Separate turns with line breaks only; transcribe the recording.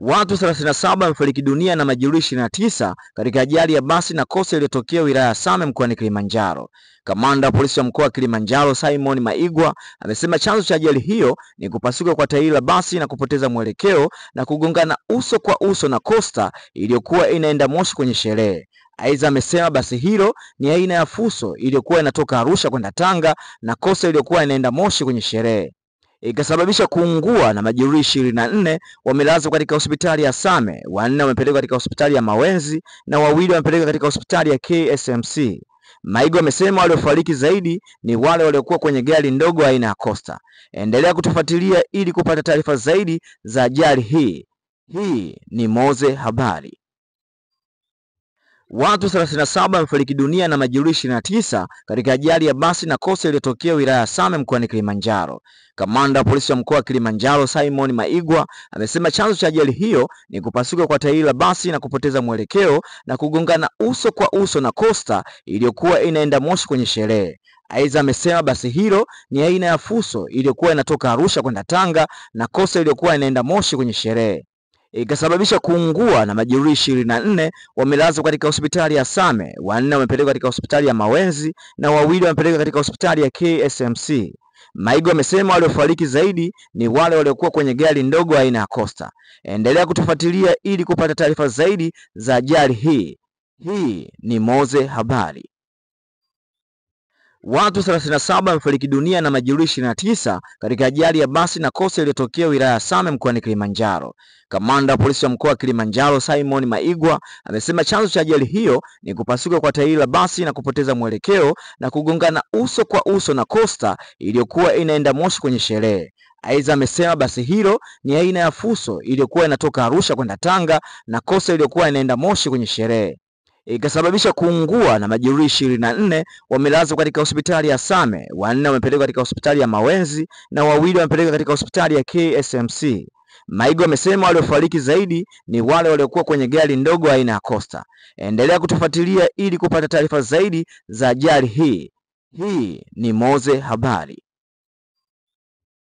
Watu 37 wamefariki dunia na majeruhi 29 katika ajali ya basi na kosta iliyotokea wilaya ya Same mkoani Kilimanjaro. Kamanda wa polisi wa mkoa wa Kilimanjaro Simon Maigwa amesema chanzo cha ajali hiyo ni kupasuka kwa tairi la basi na kupoteza mwelekeo na kugongana uso kwa uso na kosta iliyokuwa inaenda Moshi kwenye sherehe. Aidha, amesema basi hilo ni aina ya Fuso iliyokuwa inatoka Arusha kwenda Tanga na kosta iliyokuwa inaenda Moshi kwenye sherehe, ikasababisha kuungua na majeruhi 24 wamelazwa katika hospitali ya Same, 4 wamepelekwa katika hospitali ya Mawenzi na 2 wamepelekwa katika hospitali ya KSMC. Maigwa amesema waliofariki zaidi ni wale waliokuwa kwenye gari ndogo aina ya Costa. Endelea kutufuatilia ili kupata taarifa zaidi za ajali hii. Hii ni Moze Habari. Watu 37 wamefariki dunia na majeruhi 29 katika ajali ya basi na kosta iliyotokea wilaya ya Same mkoani Kilimanjaro. Kamanda wa polisi wa mkoa wa Kilimanjaro Simon Maigwa amesema chanzo cha ajali hiyo ni kupasuka kwa tairi la basi na kupoteza mwelekeo na kugongana uso kwa uso na kosta iliyokuwa inaenda Moshi kwenye sherehe. Aidha, amesema basi hilo ni aina ya Fuso iliyokuwa inatoka Arusha kwenda Tanga na kosta iliyokuwa inaenda Moshi kwenye sherehe, ikasababisha kuungua na majeruhi 24 wamelazwa katika hospitali ya Same, 4 wamepelekwa katika hospitali ya Mawenzi na 2 wamepelekwa katika hospitali ya KSMC. Maigwa amesema waliofariki zaidi ni wale waliokuwa kwenye gari ndogo aina ya Costa. Endelea kutufuatilia ili kupata taarifa zaidi za ajali hii. Hii ni Moze Habari. Watu 37 wamefariki dunia na majeruhi 29 katika ajali ya basi na kosta iliyotokea wilaya ya Same mkoani Kilimanjaro. Kamanda wa polisi wa mkoa wa Kilimanjaro Simon Maigwa amesema chanzo cha ajali hiyo ni kupasuka kwa tairi la basi na kupoteza mwelekeo na kugongana uso kwa uso na kosta iliyokuwa inaenda Moshi kwenye sherehe. Aidha, amesema basi hilo ni aina ya Fuso iliyokuwa inatoka Arusha kwenda Tanga na kosta iliyokuwa inaenda Moshi kwenye sherehe, ikasababisha kuungua na majeruhi 24 wamelazwa katika hospitali ya Same, 4 wamepelekwa katika hospitali ya Mawenzi na 2 wamepelekwa katika hospitali ya KSMC. Maigwa amesema waliofariki zaidi ni wale waliokuwa kwenye gari ndogo aina ya Costa. Endelea kutufuatilia ili kupata taarifa zaidi za ajali hii. Hii ni Moze Habari.